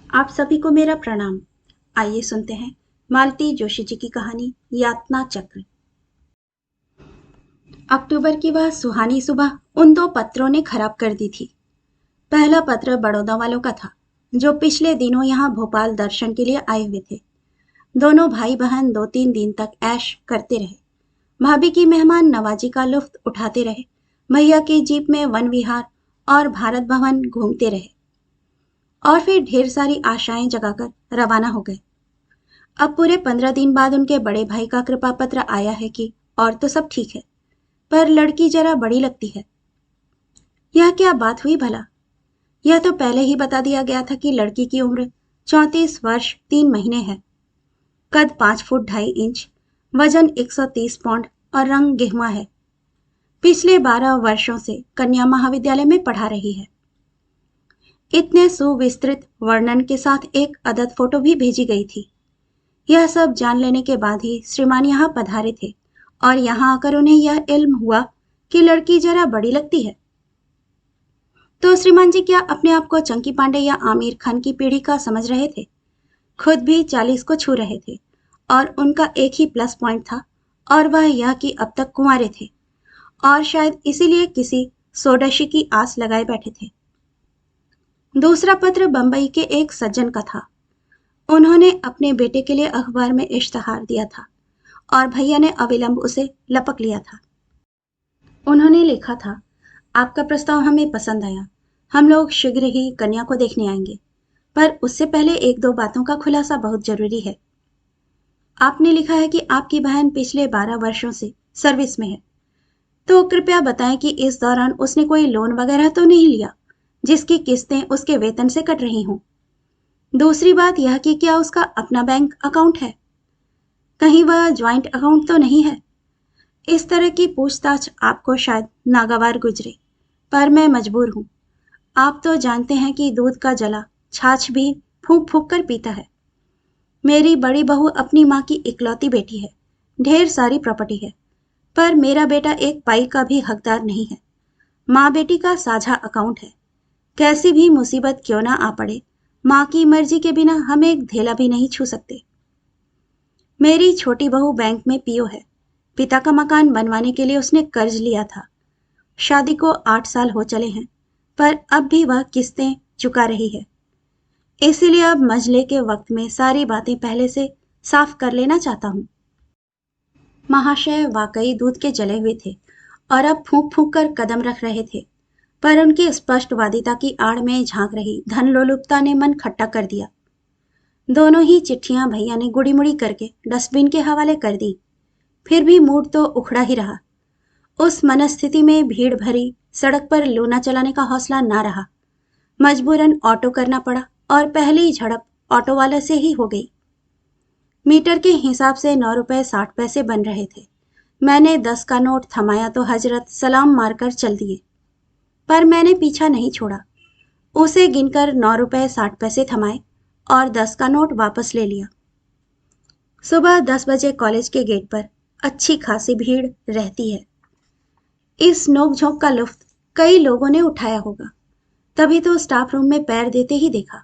आप सभी को मेरा प्रणाम। आइए सुनते हैं मालती जोशी जी की कहानी यातना चक्र। अक्टूबर की वह सुहानी सुबह उन दो पत्रों ने खराब कर दी थी। पहला पत्र बड़ौदा वालों का था, जो पिछले दिनों यहाँ भोपाल दर्शन के लिए आए हुए थे। दोनों भाई बहन 2-3 दिन तक ऐश करते रहे। भाभी की मेहमान नवाजी का लुफ्त उठाते रहे। भैया की जीप में वन विहार और भारत भवन घूमते रहे और फिर ढेर सारी आशाएं जगाकर रवाना हो गए। अब पूरे 15 दिन बाद उनके बड़े भाई का कृपा पत्र आया है कि और तो सब ठीक है, पर लड़की जरा बड़ी लगती है। यह क्या बात हुई भला? यह तो पहले ही बता दिया गया था कि लड़की की उम्र 34 वर्ष 3 महीने है, कद 5 फुट 2.5 इंच, वजन 130 पौंड और रंग गेहुआ है। पिछले 12 वर्षों से कन्या महाविद्यालय में पढ़ा रही है। इतने सुविस्तृत वर्णन के साथ एक अदद फोटो भी भेजी गई थी। यह सब जान लेने के बाद ही श्रीमान यहाँ पधारे थे और यहाँ आकर उन्हें यह इल्म हुआ कि लड़की जरा बड़ी लगती है। तो श्रीमान जी क्या अपने आप को चंकी पांडे या आमिर खान की पीढ़ी का समझ रहे थे? खुद भी 40 को छू रहे थे और उनका एक ही प्लस पॉइंट था, और वह यह कि अब तक कुंवारे थे और शायद इसीलिए किसी सोडशी की आस लगाए बैठे थे। दूसरा पत्र बंबई के एक सज्जन का था। उन्होंने अपने बेटे के लिए अखबार में इश्तहार दिया था और भैया ने अविलंब उसे लपक लिया था। उन्होंने लिखा था, आपका प्रस्ताव हमें पसंद आया, हम लोग शीघ्र ही कन्या को देखने आएंगे, पर उससे पहले 1-2 बातों का खुलासा बहुत जरूरी है। आपने लिखा है कि आपकी बहन पिछले 12 वर्षों से सर्विस में है, तो कृपया बताएं कि इस दौरान उसने कोई लोन वगैरह तो नहीं लिया जिसकी किस्तें उसके वेतन से कट रही हों। दूसरी बात यह कि क्या उसका अपना बैंक अकाउंट है? कहीं वह ज्वाइंट अकाउंट तो नहीं है? इस तरह की पूछताछ आपको शायद नागवार गुजरे, पर मैं मजबूर हूं। आप तो जानते हैं कि दूध का जला छाछ भी फूंक फूंक कर पीता है। मेरी बड़ी बहू अपनी माँ की इकलौती बेटी है, ढेर सारी प्रॉपर्टी है, पर मेरा बेटा एक पाई का भी हकदार नहीं है। माँ बेटी का साझा अकाउंट है। कैसी भी मुसीबत क्यों ना आ पड़े, माँ की मर्जी के बिना हम एक धेला भी नहीं छू सकते। मेरी छोटी बहू बैंक में पीओ है। पिता का मकान बनवाने के लिए उसने कर्ज लिया था। शादी को 8 साल हो चले हैं, पर अब भी वह किस्तें चुका रही है। इसीलिए अब मजले के वक्त में सारी बातें पहले से साफ कर लेना चाहता हूँ। महाशय वाकई दूध के जले हुए थे और अब फूंक फूंक कर कदम रख रहे थे, पर उनकी स्पष्टवादिता की आड़ में झांक रही धन लोलुपता ने मन खट्टा कर दिया। दोनों ही चिट्ठियां भैया ने गुड़ी मुड़ी करके डस्टबिन के हवाले कर दी। फिर भी मूड तो उखड़ा ही रहा। उस मनस्थिति में भीड़ भरी सड़क पर लूना चलाने का हौसला ना रहा। मजबूरन ऑटो करना पड़ा और पहली झड़प ऑटो वाले से ही हो गई। मीटर के हिसाब से 9 रुपए 60 पैसे बन रहे थे। मैंने 10 का नोट थमाया तो हजरत सलाम मारकर चल दिए, पर मैंने पीछा नहीं छोड़ा। उसे गिनकर 9 रुपए 60 पैसे थमाए और 10 का नोट वापस ले लिया। सुबह 10 बजे कॉलेज के गेट पर अच्छी खासी भीड़ रहती है। इस नोक-झोंक का लुफ्त कई लोगों ने उठाया होगा, तभी तो स्टाफ रूम में पैर देते ही देखा।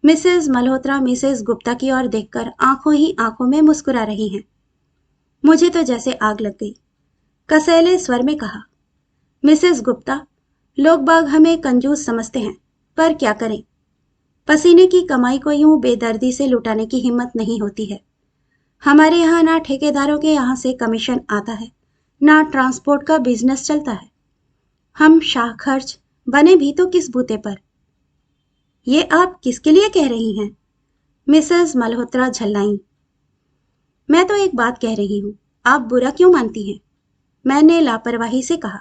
मिसेस मल्होत्रा मिसेस गुप्ता की ओर देखकर आंखों ही आंखों में मुस्कुरा रही हैं। मुझे तो जैसे आग लग गई। कसैले स्वर में कहा, मिसेस गुप्ता, लोग बाग हमें कंजूस समझते हैं, पर क्या करें? पसीने की कमाई को यूं बेदर्दी से लुटाने की हिम्मत नहीं होती है। हमारे यहाँ ना ठेकेदारों के यहाँ से कमीशन आता है, ना ट्रांसपोर्ट का बिजनेस चलता है। हम शाह खर्च बने भी तो किस बूते पर? ये आप किसके लिए कह रही हैं? मिसेस मल्होत्रा झल्लाईं। मैं तो एक बात कह रही हूँ, आप बुरा क्यों मानती हैं? मैंने लापरवाही से कहा।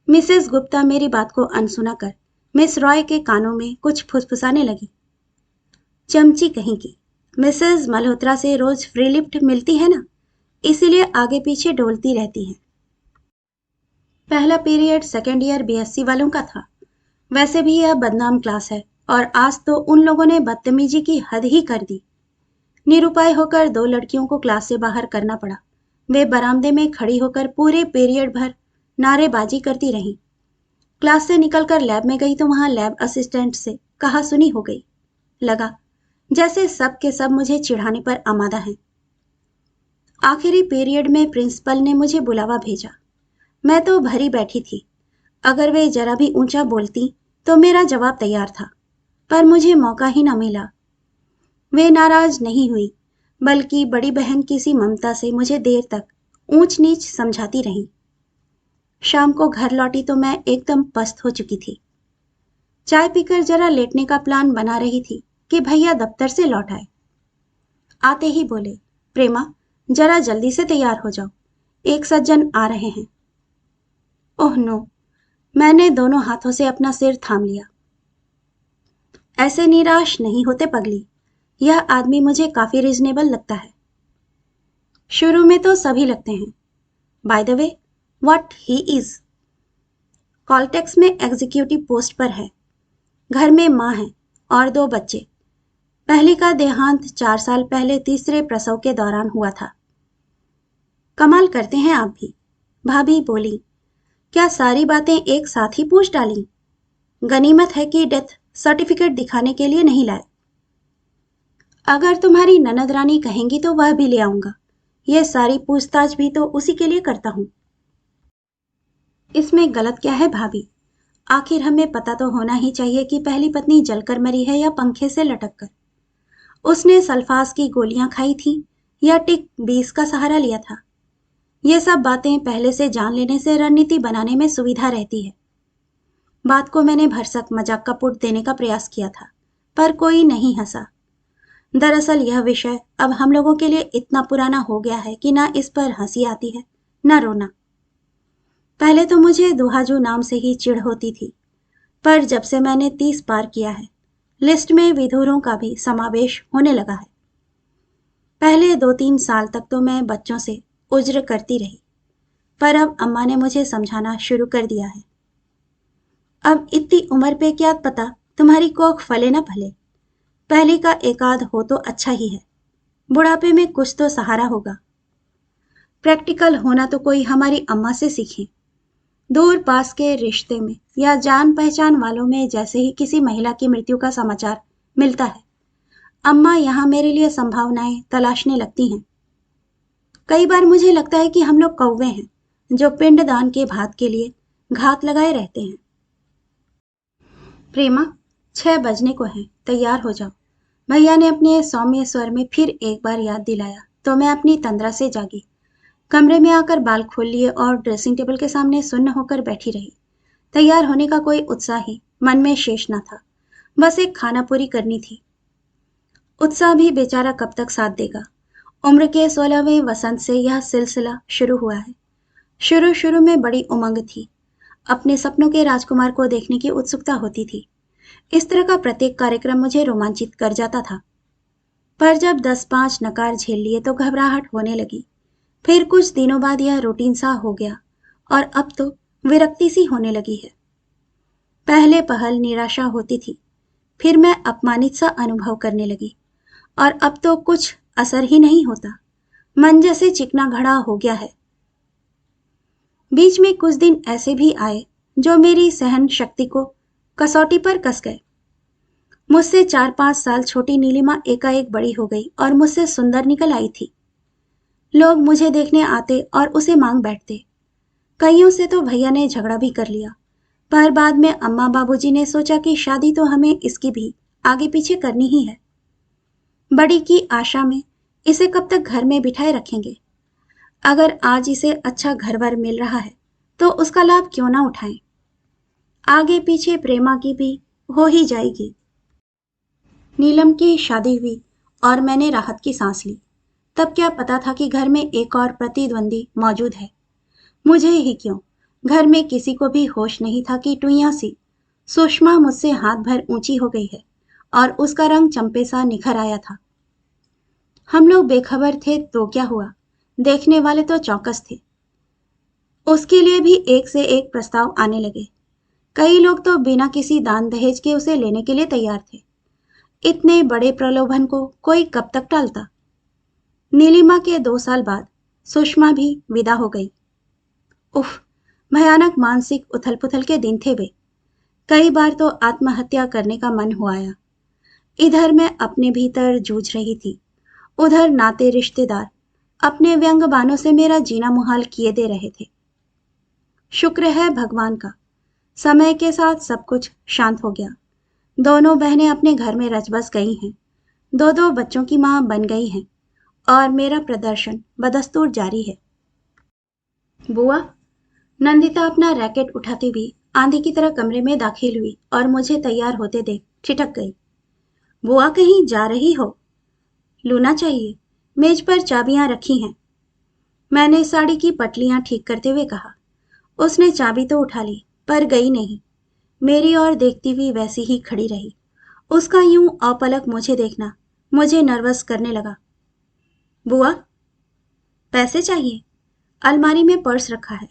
मिसेस गुप्ता मेरी बात को अनसुना कर मिस रॉय के कानों में कुछ फुसफुसाने लगी। चमची कहीं की, मिसेस मल्होत्रा से रोज फ्री लिफ्ट मिलती है ना, इसीलिए आगे पीछे डोलती रहती हैं। पहला पीरियड सेकेंड ईयर बीएससी वालों का था। वैसे भी यह बदनाम क्लास है और आज तो उन लोगों ने बदतमीजी की हद ही कर दी। निरुपाय होकर 2 लड़कियों को क्लास से बाहर करना पड़ा। वे बरामदे में खड़ी होकर पूरे पीरियड भर नारेबाजी करती रहीं। क्लास से निकलकर लैब में गई तो वहां लैब असिस्टेंट से कहा सुनी हो गई। लगा जैसे सब के सब मुझे चिढ़ाने पर आमादा हैं। आखिरी पीरियड में प्रिंसिपल ने मुझे बुलावा भेजा। मैं तो भरी बैठी थी। अगर वे जरा भी ऊंचा बोलती तो मेरा जवाब तैयार था, पर मुझे मौका ही न मिला। वे नाराज नहीं हुई, बल्कि बड़ी बहन किसी ममता से मुझे देर तक ऊंच नीच समझाती रही। शाम को घर लौटी तो मैं एकदम पस्त हो चुकी थी। चाय पीकर जरा लेटने का प्लान बना रही थी कि भैया दफ्तर से लौट आए। आते ही बोले, प्रेमा जरा जल्दी से तैयार हो जाओ, एक सज्जन आ रहे हैं। ओह नो, मैंने दोनों हाथों से अपना सिर थाम लिया। ऐसे निराश नहीं होते पगली, यह आदमी मुझे काफी रिजनेबल लगता है। शुरू में तो सभी लगते हैं। By the way, what he is. Caltex में एग्जीक्यूटिव पोस्ट पर है। घर में माँ है और 2 बच्चे। पहली का देहांत 4 साल पहले तीसरे प्रसव के दौरान हुआ था। कमाल करते हैं आप भी, भाभी बोली। क्या सारी बातें एक साथ ही पूछ डाली? गनीमत है कि डेथ सर्टिफिकेट दिखाने के लिए नहीं लाए। अगर तुम्हारी ननद रानी कहेंगी तो वह भी ले आऊंगा। ये सारी पूछताछ भी तो उसी के लिए करता हूं। इसमें गलत क्या है भाभी? आखिर हमें पता तो होना ही चाहिए कि पहली पत्नी जलकर मरी है या पंखे से लटक कर। उसने सल्फास की गोलियां खाई थी या टिक 20 का सहारा लिया था। ये सब बातें पहले से जान लेने से रणनीति बनाने में सुविधा रहती है। बात को मैंने भरसक मजाक का पुट देने का प्रयास किया था, पर कोई नहीं हंसा। दरअसल यह विषय अब हम लोगों के लिए इतना पुराना हो गया है कि ना इस पर हंसी आती है न रोना। पहले तो मुझे दुहाजू नाम से ही चिढ़ होती थी, पर जब से मैंने 30 पार किया है, लिस्ट में विधुरों का भी समावेश होने लगा है। पहले 2-3 साल तक तो मैं बच्चों से उज्र करती रही, पर अब अम्मा ने मुझे समझाना शुरू कर दिया है। अब इतनी उम्र पे क्या पता तुम्हारी कोख फले न फले। पहली का एकाध हो तो अच्छा ही है, बुढ़ापे में कुछ तो सहारा होगा। प्रैक्टिकल होना तो कोई हमारी अम्मा से सीखे। दूर पास के रिश्ते में या जान पहचान वालों में जैसे ही किसी महिला की मृत्यु का समाचार मिलता है, अम्मा यहाँ मेरे लिए संभावनाएं तलाशने लगती हैं। कई बार मुझे लगता है कि हम लोग कौवे हैं जो पिंडदान के भात के लिए घात लगाए रहते हैं। प्रेमा, 6 बजने को है, तैयार हो जाओ। भैया ने अपने सौम्य स्वर में फिर एक बार याद दिलाया तो मैं अपनी तंद्रा से जागी। कमरे में आकर बाल खोल लिए और ड्रेसिंग टेबल के सामने सुन्न होकर बैठी रही। तैयार होने का कोई उत्साह ही मन में शेष न था, बस एक खाना पूरी करनी थी। उत्साह भी बेचारा कब तक साथ देगा। उम्र के 16वें वसंत से यह सिलसिला शुरू हुआ है। शुरू में बड़ी उमंग थी। अपने सपनों के राजकुमार को देखने की उत्सुकता होती थी। इस तरह का प्रत्येक कार्यक्रम मुझे रोमांचित कर जाता था। पर जब 10-5 नकार झेल लिए तो घबराहट होने लगी। फिर कुछ दिनों बाद यह रूटीन सा हो गया और अब तो विरक्ति सी होने लगी है। पहले पहल निराशा होती थी, फिर मैं अपमानित सा अनुभव करने लगी और अब तो कुछ असर ही नहीं होता। मन जैसे चिकना घड़ा हो गया है। बीच में कुछ दिन ऐसे भी आए जो मेरी सहन शक्ति को कसौटी पर कस गए। मुझसे 4-5 साल छोटी नीलिमा एकाएक बड़ी हो गई और मुझसे सुंदर निकल आई थी। लोग मुझे देखने आते और उसे मांग बैठते। कईयों से तो भैया ने झगड़ा भी कर लिया, पर बाद में अम्मा बाबूजी ने सोचा कि शादी तो हमें इसकी भी आगे पीछे करनी ही है। बड़ी की आशा में इसे कब तक घर में बिठाए रखेंगे। अगर आज इसे अच्छा घरवर मिल रहा है तो उसका लाभ क्यों ना उठाएं। आगे पीछे प्रेमा की भी हो ही जाएगी। नीलम की शादी हुई और मैंने राहत की सांस ली। तब क्या पता था कि घर में एक और प्रतिद्वंदी मौजूद है। मुझे ही क्यों, घर में किसी को भी होश नहीं था कि टुइयां सी सुषमा मुझसे हाथ भर ऊंची हो गई है और उसका रंग चंपे सा निखर आया था। हम लोग बेखबर थे तो क्या हुआ, देखने वाले तो चौकस थे। उसके लिए भी एक से एक प्रस्ताव आने लगे। कई लोग तो बिना किसी दान दहेज के उसे लेने के लिए तैयार थे। इतने बड़े प्रलोभन को कोई कब तक टालता। नीलिमा के 2 साल बाद सुषमा भी विदा हो गई। उफ, भयानक मानसिक उथल पुथल के दिन थे वे। कई बार तो आत्महत्या करने का मन हो आया। इधर मैं अपने भीतर जूझ रही थी, उधर नाते रिश्तेदार अपने व्यंग बाणों से मेरा जीना मुहाल किए दे रहे थे। शुक्र है भगवान का, समय के साथ सब कुछ शांत हो गया। दोनों बहनें अपने घर में रच बस गई हैं, दो दो बच्चों की मां बन गई हैं और मेरा प्रदर्शन बदस्तूर जारी है। बुआ, नंदिता अपना रैकेट उठाती हुई आंधी की तरह कमरे में दाखिल हुई और मुझे तैयार होते देख ठिठक गई। बुआ, कहीं जा रही हो? लूना चाहिए, मेज पर चाबियां रखी हैं। मैंने साड़ी की पटलियां ठीक करते हुए कहा। उसने चाबी तो उठा ली पर गई नहीं, मेरी ओर देखती हुई वैसी ही खड़ी रही। उसका यूं अपलक मुझे देखना मुझे नर्वस करने लगा। बुआ, पैसे चाहिए? अलमारी में पर्स रखा है।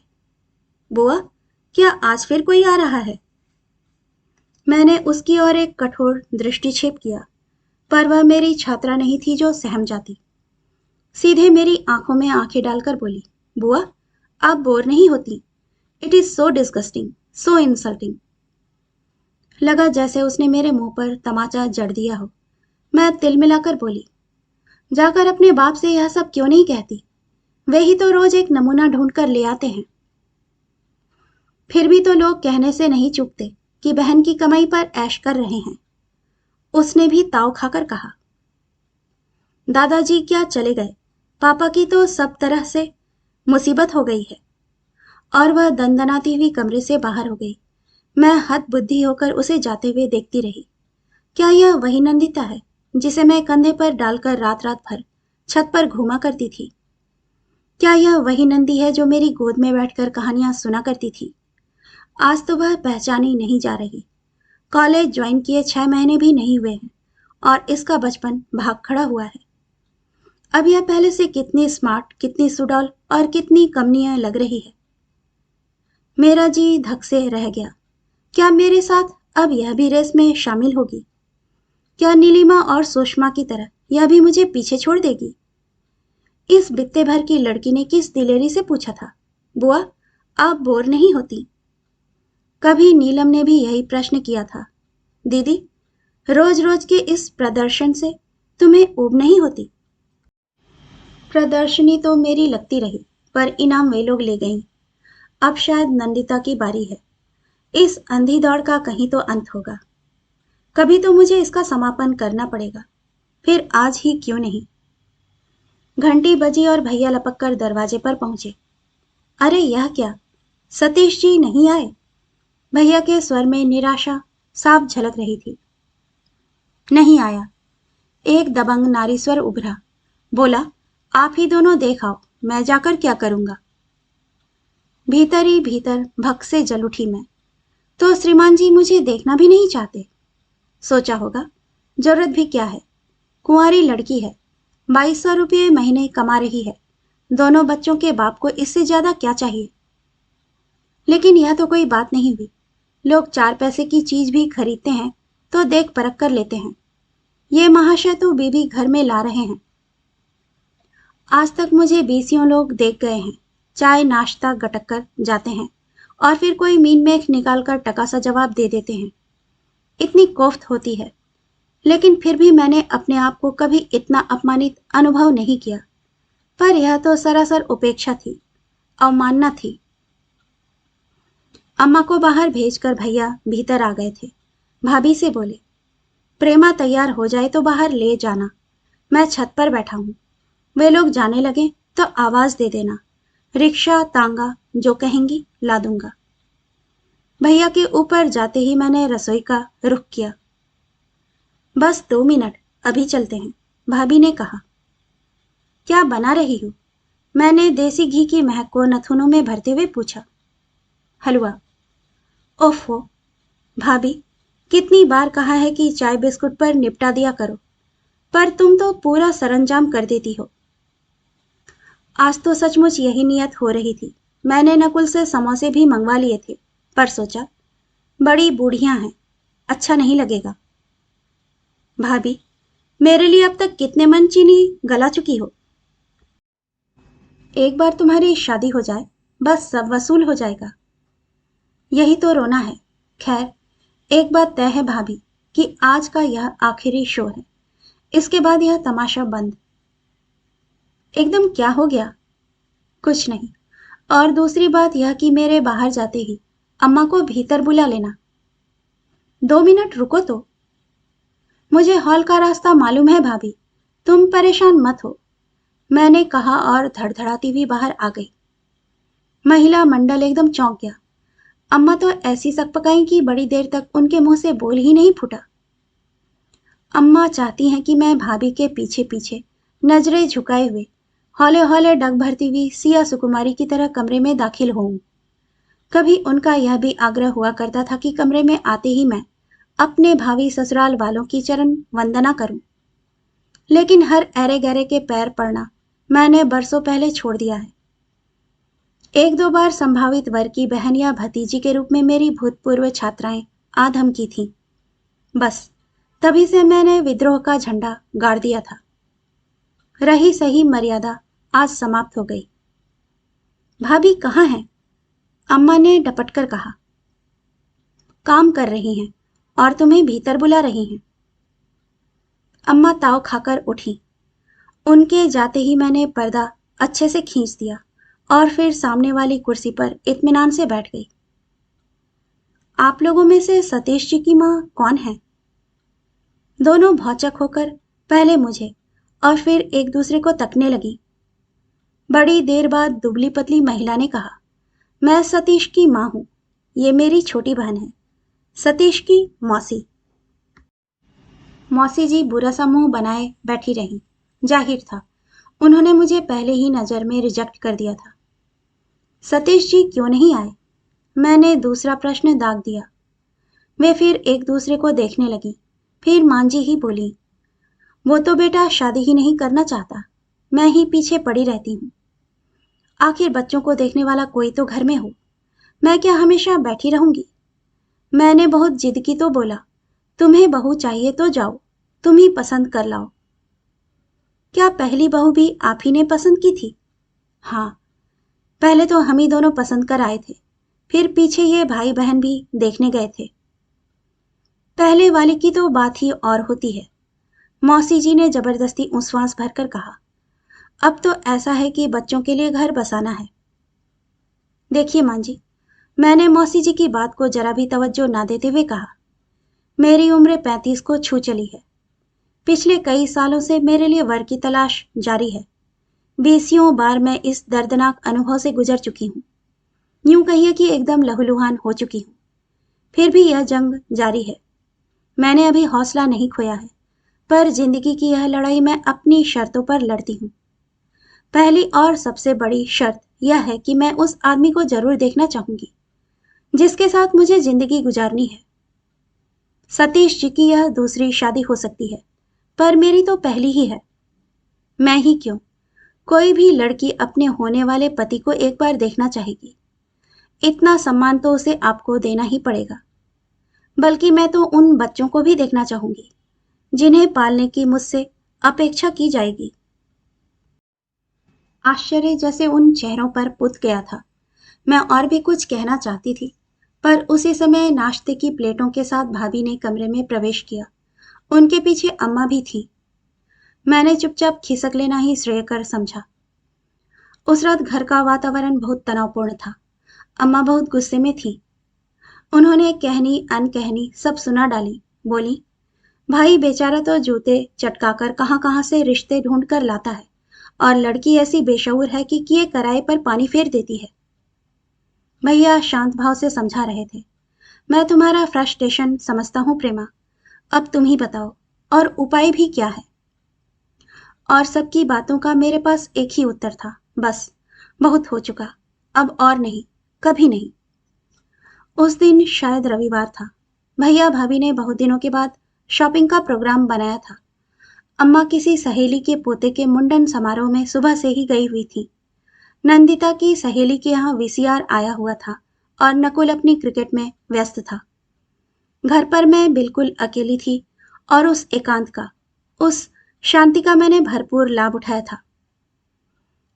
बुआ, क्या आज फिर कोई आ रहा है? मैंने उसकी ओर एक कठोर दृष्टिक्षेप किया, पर वह मेरी छात्रा नहीं थी जो सहम जाती। सीधे मेरी आंखों में आंखें डालकर बोली, बुआ, आप बोर नहीं होती? It is so disgusting, so insulting. लगा जैसे उसने मेरे मुंह पर तमाचा जड़ दिया हो। मैं तिल मिलाकर बोली, जाकर अपने बाप से यह सब क्यों नहीं कहती? वे ही तो रोज एक नमूना ढूंढ कर ले आते हैं। फिर भी तो लोग कहने से नहीं चूकते कि बहन की कमाई पर ऐश कर रहे हैं। उसने भी ताव खाकर कहा। दादाजी क्या चले गए, पापा की तो सब तरह से मुसीबत हो गई है। और वह दनदनाती हुई कमरे से बाहर हो गई। मैं हद बुद्धि होकर उसे जाते हुए देखती रही। क्या यह वही नंदिता है जिसे मैं कंधे पर डालकर रात रात भर छत पर घूमा करती थी? क्या यह वही नंदी है जो मेरी गोद में बैठकर कहानियां सुना करती थी? आज तो वह पहचानी नहीं जा रही। कॉलेज ज्वाइन किए 6 महीने भी नहीं हुए हैं और इसका बचपन भाग खड़ा हुआ है। अब यह पहले से कितनी स्मार्ट, कितनी सुडौल और कितनी कमनीय लग रही है। मेरा जी धक से रह गया। क्या मेरे साथ अब यह भी रेस में शामिल होगी? क्या नीलिमा और सुषमा की तरह यह भी मुझे पीछे छोड़ देगी? इस बित्ते भर की लड़की ने किस दिलेरी से पूछा था, बुआ, आप बोर नहीं होती? कभी नीलम ने भी यही प्रश्न किया था। दीदी, रोज रोज के इस प्रदर्शन से तुम्हें ऊब नहीं होती? प्रदर्शनी तो मेरी लगती रही, पर इनाम वे लोग ले गईं। अब शायद नंदिता की बारी है। इस अंधी दौड़ का कहीं तो अंत होगा। कभी तो मुझे इसका समापन करना पड़ेगा, फिर आज ही क्यों नहीं। घंटी बजी और भैया लपक कर दरवाजे पर पहुंचे। अरे यह क्या, सतीश जी नहीं आए? भैया के स्वर में निराशा साफ झलक रही थी। नहीं आया, एक दबंग नारी स्वर उभरा। बोला, आप ही दोनों देख आओ, मैं जाकर क्या करूंगा? भीतर ही भीतर भक से जल उठी मैं। तो श्रीमान जी मुझे देखना भी नहीं चाहते? सोचा होगा, जरूरत भी क्या है, कुंवारी लड़की है, 2200 रुपये महीने कमा रही है, दोनों बच्चों के बाप को इससे ज्यादा क्या चाहिए? लेकिन यह तो कोई बात नहीं हुई। लोग 4 पैसे की चीज भी खरीदते हैं तो देख परख कर लेते हैं। ये महाशय तो बीबी घर में ला रहे हैं। आज तक मुझे बीसियों लोग देख गए हैं, चाय नाश्ता गटक कर जाते हैं और फिर कोई मीन मेख निकाल कर टका सा जवाब दे देते हैं। इतनी कोफ्त होती है, लेकिन फिर भी मैंने अपने आप को कभी इतना अपमानित अनुभव नहीं किया। पर यह तो सरासर उपेक्षा थी, अवमानना थी। अम्मा को बाहर भेजकर भैया भीतर आ गए थे। भाभी से बोले, प्रेमा तैयार हो जाए तो बाहर ले जाना, मैं छत पर बैठा हूं। वे लोग जाने लगे तो आवाज दे देना, रिक्शा तांगा जो कहेंगी ला दूंगा। भैया के ऊपर जाते ही मैंने रसोई का रुख किया। बस 2 मिनट, अभी चलते हैं, भाभी ने कहा। क्या बना रही हो? मैंने देसी घी की महक को नथुनों में भरते हुए पूछा। हलवा। ओफो भाभी, कितनी बार कहा है कि चाय बिस्कुट पर निपटा दिया करो, पर तुम तो पूरा सरंजाम कर देती हो। आज तो सचमुच यही नियत हो रही थी। मैंने नकुल से समोसे भी मंगवा लिए थे, पर सोचा बड़ी बूढ़ियां हैं, अच्छा नहीं लगेगा। भाभी, मेरे लिए अब तक कितने मन चीनी गला चुकी हो। एक बार तुम्हारी शादी हो जाए, बस सब वसूल हो जाएगा। यही तो रोना है। खैर, एक बात तय है भाभी कि आज का यह आखिरी शो है। इसके बाद यह तमाशा बंद। एकदम क्या हो गया? कुछ नहीं। और दूसरी बात यह कि मेरे बाहर जाते ही अम्मा को भीतर बुला लेना। 2 मिनट रुको तो। मुझे हॉल का रास्ता मालूम है भाभी, तुम परेशान मत हो, मैंने कहा और धड़धड़ाती हुई बाहर आ गई। महिला मंडल एकदम चौंक गया। अम्मा तो ऐसी सकपकाई कि बड़ी देर तक उनके मुंह से बोल ही नहीं फूटा। अम्मा चाहती हैं कि मैं भाभी के पीछे पीछे नजरें झुकाए हुए हौले हौले डग भरती हुई सिया सुकुमारी की तरह कमरे में दाखिल होऊं। कभी उनका यह भी आग्रह हुआ करता था कि कमरे में आते ही मैं अपने भावी ससुराल वालों की चरण वंदना करूं, लेकिन हर ऐरे गहरे के पैर पड़ना मैंने बरसों पहले छोड़ दिया है। एक दो बार संभावित वर की बहन या भतीजी के रूप में मेरी भूतपूर्व छात्राएं आ धमकी थीं। बस तभी से मैंने विद्रोह का झंडा गाड़ दिया था। रही सही मर्यादा आज समाप्त हो गई। भाभी कहाँ हैं? अम्मा ने डपट कर कहा। काम कर रही हैं और तुम्हें भीतर बुला रही हैं। अम्मा ताव खाकर उठी। उनके जाते ही मैंने पर्दा अच्छे से खींच दिया और फिर सामने वाली कुर्सी पर इत्मीनान से बैठ गई। आप लोगों में से सतीश जी की माँ कौन है? दोनों भौचक होकर पहले मुझे और फिर एक दूसरे को तकने लगी। बड़ी देर बाद दुबली पतली महिला ने कहा, मैं सतीश की माँ हूं, ये मेरी छोटी बहन है, सतीश की मौसी। मौसी जी बुरा सा मुंह बनाए बैठी रहीं। जाहिर था उन्होंने मुझे पहले ही नजर में रिजेक्ट कर दिया था। सतीश जी क्यों नहीं आए? मैंने दूसरा प्रश्न दाग दिया। वे फिर एक दूसरे को देखने लगी। फिर मांझी ही बोली, वो तो बेटा शादी ही नहीं करना चाहता, मैं ही पीछे पड़ी रहती हूँ। आखिर बच्चों को देखने वाला कोई तो घर में हो, मैं क्या हमेशा बैठी रहूंगी? मैंने बहुत जिद की तो बोला, तुम्हें बहू चाहिए तो जाओ, तुम ही पसंद कर लाओ। क्या पहली बहू भी आप ही ने पसंद की थी? हाँ, पहले तो हम ही दोनों पसंद कर आए थे, फिर पीछे ये भाई बहन भी देखने गए थे। पहले वाली की तो बात ही और होती है, मौसी जी ने जबरदस्ती उस्वास भरकर कहा। अब तो ऐसा है कि बच्चों के लिए घर बसाना है। देखिए मां जी, मैंने मौसी जी की बात को जरा भी तवज्जो ना देते हुए कहा, मेरी उम्र 35 को छू चली है। पिछले कई सालों से मेरे लिए वर की तलाश जारी है। 20 बार मैं इस दर्दनाक अनुभव से गुजर चुकी हूँ। यूं कहिए कि एकदम लहूलुहान हो चुकी हूँ। फिर भी यह जंग जारी है। मैंने अभी हौसला नहीं खोया है, पर जिंदगी की यह लड़ाई मैं अपनी शर्तों पर लड़ती हूँ। पहली और सबसे बड़ी शर्त यह है कि मैं उस आदमी को जरूर देखना चाहूंगी जिसके साथ मुझे जिंदगी गुजारनी है। सतीश जी की यह दूसरी शादी हो सकती है, पर मेरी तो पहली ही है। मैं ही क्यों, कोई भी लड़की अपने होने वाले पति को एक बार देखना चाहेगी। इतना सम्मान तो उसे आपको देना ही पड़ेगा। बल्कि मैं तो उन बच्चों को भी देखना चाहूंगी जिन्हें पालने की मुझसे अपेक्षा की जाएगी। आश्चर्य जैसे उन चेहरों पर पुत गया था। मैं और भी कुछ कहना चाहती थी, पर उसी समय नाश्ते की प्लेटों के साथ भाभी ने कमरे में प्रवेश किया। उनके पीछे अम्मा भी थी। मैंने चुपचाप खिसक लेना ही श्रेयकर समझा। उस रात घर का वातावरण बहुत तनावपूर्ण था। अम्मा बहुत गुस्से में थी। उन्होंने कहनी अनकहनी सब सुना डाली। बोली, भाई बेचारा तो जूते चटकाकर कहाँ कहाँ से रिश्ते ढूंढ कर लाता है, और लड़की ऐसी बेशऊर है कि किए कराए पर पानी फेर देती है। भैया शांत भाव से समझा रहे थे। मैं तुम्हारा फ्रस्ट्रेशन समझता हूँ प्रेमा, अब तुम ही बताओ और उपाय भी क्या है? और सबकी बातों का मेरे पास एक ही उत्तर था, बस बहुत हो चुका, अब और नहीं, कभी नहीं। उस दिन शायद रविवार था। भैया भाभी ने बहुत दिनों के बाद शॉपिंग का प्रोग्राम बनाया था। अम्मा किसी सहेली के पोते के मुंडन समारोह में सुबह से ही गई हुई थी। नंदिता की सहेली के यहाँ वीसीआर आया हुआ था और नकुल अपनी क्रिकेट में व्यस्त था। घर पर मैं बिल्कुल अकेली थी और उस एकांत का, उस शांति का मैंने भरपूर लाभ उठाया था।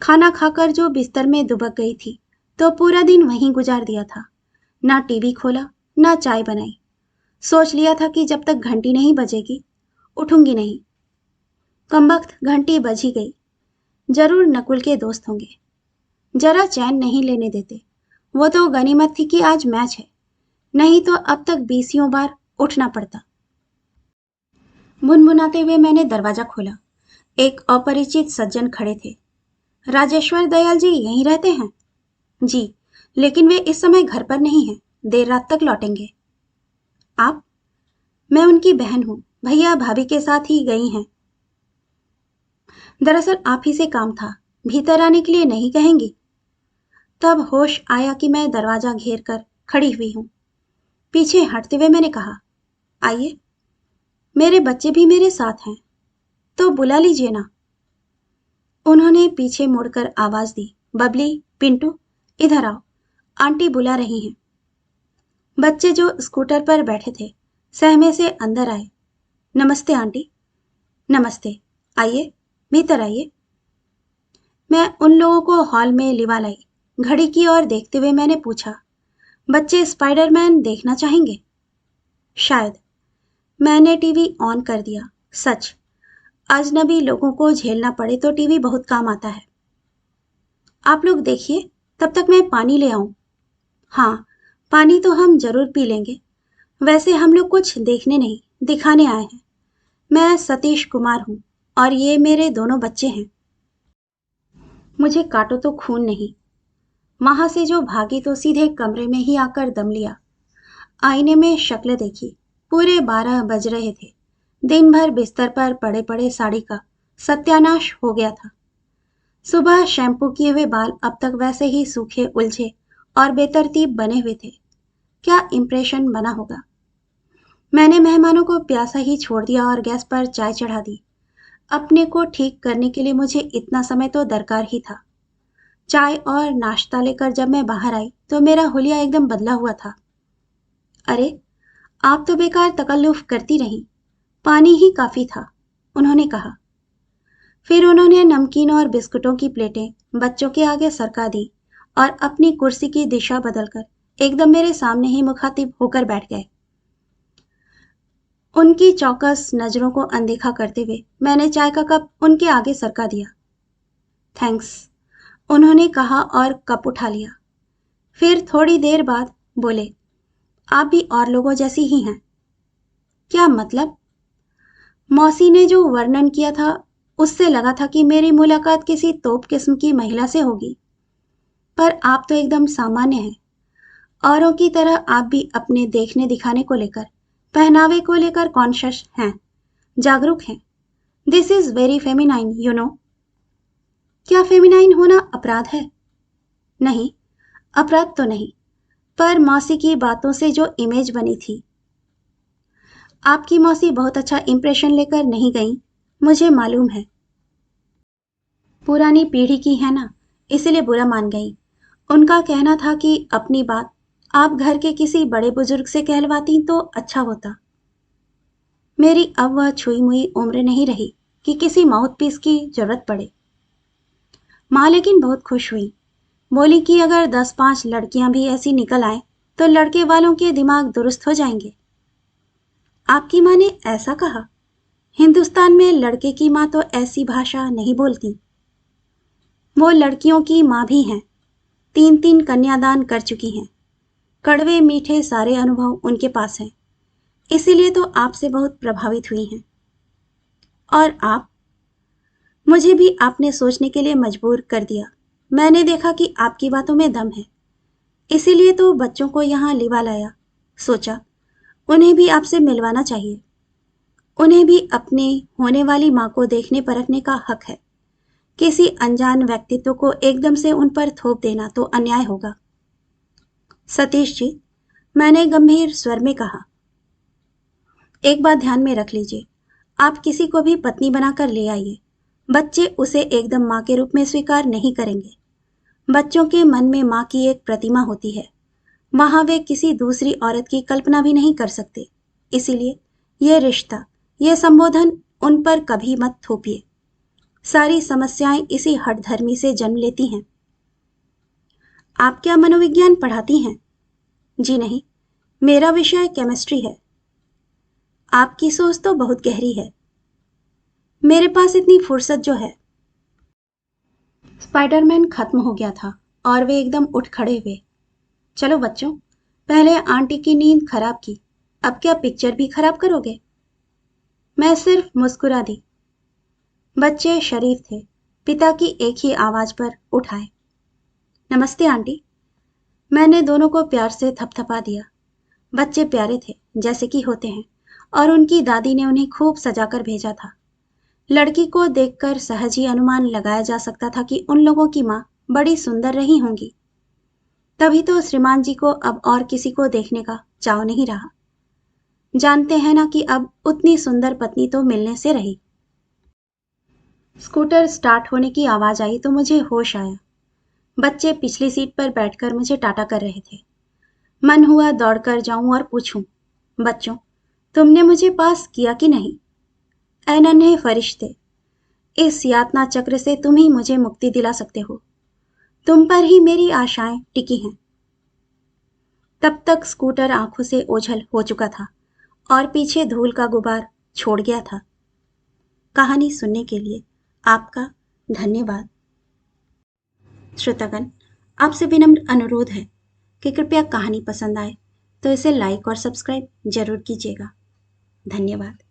खाना खाकर जो बिस्तर में दुबक गई थी, तो पूरा दिन वहीं गुजार दिया था। ना टीवी खोला, ना चाय बनाई। सोच लिया था कि जब तक घंटी नहीं बजेगी उठूंगी नहीं। कमबख्त घंटी बज ही गई। जरूर नकुल के दोस्त होंगे, जरा चैन नहीं लेने देते। वो तो गनीमत थी कि आज मैच है, नहीं तो अब तक बीसियों बार उठना पड़ता। मुनमुनाते हुए मैंने दरवाजा खोला। एक अपरिचित सज्जन खड़े थे। राजेश्वर दयाल जी यहीं रहते हैं? जी, लेकिन वे इस समय घर पर नहीं हैं, देर रात तक लौटेंगे। आप? मैं उनकी बहन हूँ, भैया भाभी के साथ ही गई हैं। दरअसल आप ही से काम था, भीतर आने के लिए नहीं कहेंगी? तब होश आया कि मैं दरवाजा घेर कर खड़ी हुई हूँ। पीछे हटते हुए मैंने कहा, आइए। मेरे बच्चे भी मेरे साथ हैं, तो बुला लीजिए ना। उन्होंने पीछे मुड़कर आवाज दी, बबली, पिंटू, इधर आओ, आंटी बुला रही हैं। बच्चे जो स्कूटर पर बैठे थे सहमे से अंदर आए। नमस्ते आंटी। नमस्ते, आइए, भीतर आइए। मैं उन लोगों को हॉल में लिवा लाई। घड़ी की ओर देखते हुए मैंने पूछा, बच्चे स्पाइडरमैन देखना चाहेंगे? शायद। मैंने टीवी ऑन कर दिया। सच, अजनबी लोगों को झेलना पड़े तो टीवी बहुत काम आता है। आप लोग देखिए, तब तक मैं पानी ले आऊं। हाँ, पानी तो हम जरूर पी लेंगे। वैसे हम लोग कुछ देखने नहीं, दिखाने आए हैं। मैं सतीश कुमार हूँ और ये मेरे दोनों बच्चे हैं। मुझे काटो तो खून नहीं। वहां से जो भागी तो सीधे कमरे में ही आकर दम लिया। आईने में शक्ल देखी। पूरे 12 बज रहे थे। दिन भर बिस्तर पर पड़े पड़े साड़ी का सत्यानाश हो गया था। सुबह शैम्पू किए हुए बाल अब तक वैसे ही सूखे उलझे और बेतरतीब बने हुए थे। क्या इंप्रेशन बना होगा। मैंने मेहमानों को प्यासा ही छोड़ दिया और गैस पर चाय चढ़ा दी। अपने को ठीक करने के लिए मुझे इतना समय तो दरकार ही था। चाय और नाश्ता लेकर जब मैं बाहर आई तो मेरा हुलिया एकदम बदला हुआ था। अरे, आप तो बेकार तकल्लुफ करती रहीं, पानी ही काफी था, उन्होंने कहा। फिर उन्होंने नमकीन और बिस्कुटों की प्लेटें बच्चों के आगे सरका दी और अपनी कुर्सी की दिशा बदलकर एकदम मेरे सामने ही मुखातिब होकर बैठ गए। उनकी चौकस नजरों को अनदेखा करते हुए मैंने चाय का कप उनके आगे सरका दिया। थैंक्स, उन्होंने कहा और कप उठा लिया। फिर थोड़ी देर बाद बोले, आप भी और लोगों जैसी ही हैं। क्या मतलब? मौसी ने जो वर्णन किया था उससे लगा था कि मेरी मुलाकात किसी तोप किस्म की महिला से होगी, पर आप तो एकदम सामान्य हैं। औरों की तरह आप भी अपने देखने दिखाने को लेकर, पहनावे को लेकर कॉन्शियस हैं, जागरूक हैं। This is very feminine, you know. क्या फेमिनाइन होना अपराध है? नहीं, अपराध तो नहीं, पर मौसी की बातों से जो इमेज बनी थी। आपकी मौसी बहुत अच्छा इंप्रेशन लेकर नहीं गई, मुझे मालूम है। पुरानी पीढ़ी की है ना, इसलिए बुरा मान गई। उनका कहना था कि अपनी बात आप घर के किसी बड़े बुजुर्ग से कहलवाती तो अच्छा होता। मेरी अब वह छुई मुई उम्र नहीं रही कि किसी माउथपीस की जरूरत पड़े। माँ लेकिन बहुत खुश हुई। बोली कि अगर 10-5 लड़कियां भी ऐसी निकल आए तो लड़के वालों के दिमाग दुरुस्त हो जाएंगे। आपकी माँ ने ऐसा कहा? हिंदुस्तान में लड़के की माँ तो ऐसी भाषा नहीं बोलती। वो लड़कियों की माँ भी हैं, 3-3 कन्यादान कर चुकी हैं। कड़वे मीठे सारे अनुभव उनके पास हैं, इसीलिए तो आपसे बहुत प्रभावित हुई हैं। और आप? मुझे भी आपने सोचने के लिए मजबूर कर दिया। मैंने देखा कि आपकी बातों में दम है, इसीलिए तो बच्चों को यहाँ लिवा लाया। सोचा उन्हें भी आपसे मिलवाना चाहिए। उन्हें भी अपनी होने वाली माँ को देखने परखने का हक है। किसी अनजान व्यक्तित्व को एकदम से उन पर थोप देना तो अन्याय होगा। सतीश जी, मैंने गंभीर स्वर में कहा, एक बात ध्यान में रख लीजिए, आप किसी को भी पत्नी बनाकर ले आइए, बच्चे उसे एकदम माँ के रूप में स्वीकार नहीं करेंगे। बच्चों के मन में माँ की एक प्रतिमा होती है, वहां वे किसी दूसरी औरत की कल्पना भी नहीं कर सकते। इसीलिए यह रिश्ता, यह संबोधन उन पर कभी मत थोपिए। सारी समस्याएं इसी हठधर्मी से जन्म लेती हैं। आप क्या मनोविज्ञान पढ़ाती हैं? जी नहीं, मेरा विषय केमिस्ट्री है। आपकी सोच तो बहुत गहरी है। मेरे पास इतनी फुर्सत जो है। स्पाइडरमैन खत्म हो गया था और वे एकदम उठ खड़े हुए। चलो बच्चों, पहले आंटी की नींद खराब की, अब क्या पिक्चर भी खराब करोगे? मैं सिर्फ मुस्कुरा दी। बच्चे शरीफ थे, पिता की एक ही आवाज पर उठाए। नमस्ते आंटी। मैंने दोनों को प्यार से थपथपा दिया। बच्चे प्यारे थे, जैसे कि होते हैं, और उनकी दादी ने उन्हें खूब सजाकर भेजा था। लड़की को देखकर सहज ही अनुमान लगाया जा सकता था कि उन लोगों की माँ बड़ी सुंदर रही होंगी। तभी तो श्रीमान जी को अब और किसी को देखने का चाव नहीं रहा। जानते हैं ना कि अब उतनी सुंदर पत्नी तो मिलने से रही। स्कूटर स्टार्ट होने की आवाज आई तो मुझे होश आया। बच्चे पिछली सीट पर बैठकर मुझे टाटा कर रहे थे। मन हुआ दौड़कर जाऊं और पूछूं, बच्चों, तुमने मुझे पास किया कि नहीं? ऐ नन्हे फरिश्ते, इस यातना चक्र से तुम ही मुझे मुक्ति दिला सकते हो। तुम पर ही मेरी आशाएं टिकी हैं। तब तक स्कूटर आंखों से ओझल हो चुका था और पीछे धूल का गुबार छोड़ गया था। कहानी सुनने के लिए आपका धन्यवाद। श्रोतागण, आपसे विनम्र अनुरोध है कि कृपया कहानी पसंद आए तो इसे लाइक और सब्सक्राइब जरूर कीजिएगा। धन्यवाद।